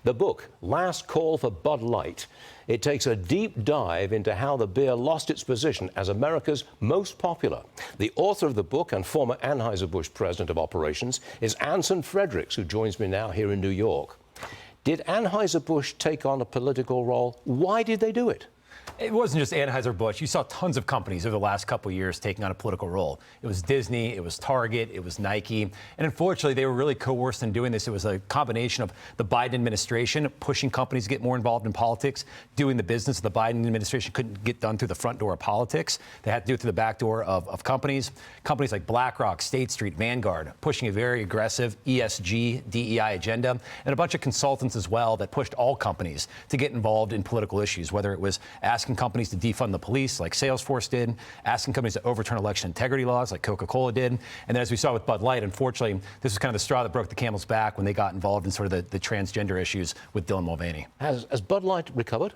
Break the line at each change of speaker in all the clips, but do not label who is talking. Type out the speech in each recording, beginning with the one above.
The book, Last Call for Bud Light. It takes a deep dive into how the beer lost its position as America's most popular. The author of the book and former Anheuser-Busch president of operations is Anson, Frericks, who joins me now here in New York. Did Anheuser-Busch take on a political role? Why did they do it?
It wasn't just Anheuser-Busch. You saw tons of companies over the last couple of years taking on a political role. It was Disney, it was Target, it was Nike. And unfortunately, they were really coerced in doing this. It was a combination of the Biden administration pushing companies to get more involved in politics, doing the business the Biden administration couldn't get done through the front door of politics. They had to do it through the back door of companies. Companies like BlackRock, State Street, Vanguard, pushing a very aggressive ESG, DEI agenda, and a bunch of consultants as well that pushed all companies to get involved in political issues, whether it was asking companies to defund the police like Salesforce did, asking companies to overturn election integrity laws like Coca-Cola did. And then as we saw with Bud Light, unfortunately, this was kind of the straw that broke the camel's back when they got involved in sort of the transgender issues with Dylan Mulvaney.
Has Bud Light recovered?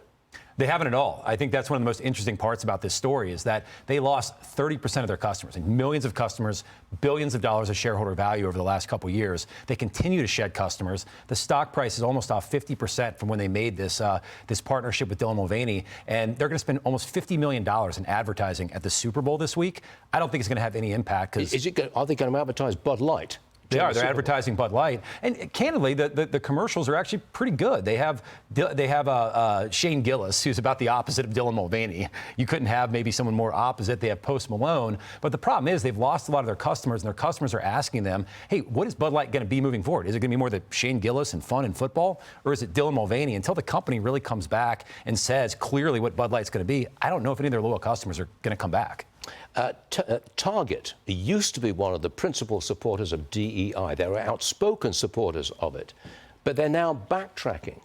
They haven't at all. I think that's one of the most interesting parts about this story is that they lost 30% of their customers, and millions of customers, billions of dollars of shareholder value over the last couple of years. They continue to shed customers. The stock price is almost off 50% from when they made this this partnership with Dylan Mulvaney, and they're going to spend almost $50 million in advertising at the Super Bowl this week. I don't think it's going to have any impact.
Are they going to advertise Bud Light?
They are. They're advertising Bud Light, and candidly, the commercials are actually pretty good. They have Shane Gillis, who's about the opposite of Dylan Mulvaney. You couldn't have maybe someone more opposite. They have Post Malone, but the problem is they've lost a lot of their customers, and their customers are asking them, "Hey, what is Bud Light going to be moving forward? Is it going to be more the Shane Gillis and fun and football, or is it Dylan Mulvaney?" Until the company really comes back and says clearly what Bud Light's going to be, I don't know if any of their loyal customers are going to come back.
Target used to be one of the principal supporters of DEI. They were outspoken supporters of it, but they're now backtracking.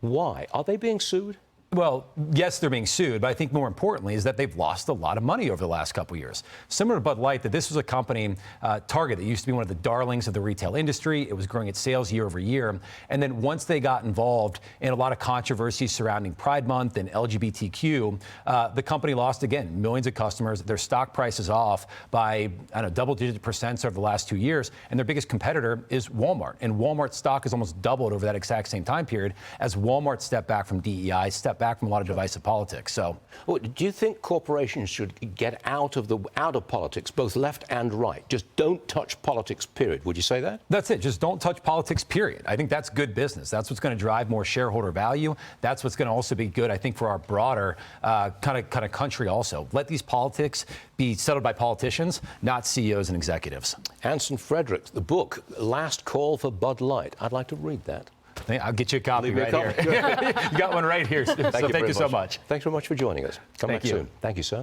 Why? Are they being sued?
Well, yes, they're being sued, but I think more importantly is that they've lost a lot of money over the last couple of years. Similar to Bud Light, that this was a company, Target, that used to be one of the darlings of the retail industry. It was growing its sales year over year. And then once they got involved in a lot of controversies surrounding Pride Month and LGBTQ, the company lost, again, millions of customers. Their stock price is off by, I don't know, double-digit percents over the last 2 years. And their biggest competitor is Walmart. And Walmart's stock has almost doubled over that exact same time period as Walmart stepped back from DEI, stepped back from a lot of divisive politics. So,
well, do you think corporations should get out of politics, both left and right? Just don't touch politics, period. Would you say that?
That's it. Just don't touch politics, period. I think that's good business. That's what's going to drive more shareholder value. That's what's going to also be good, I think, for our broader kind of country also. Let these politics be settled by politicians, not CEOs and executives.
Anson, Frericks, the book, Last Call for Bud Light. I'd like to read that.
I'll get you a copy right here. You got one right here. So thank you so much.
Thanks very much for joining us. Come back soon. Thank you, sir.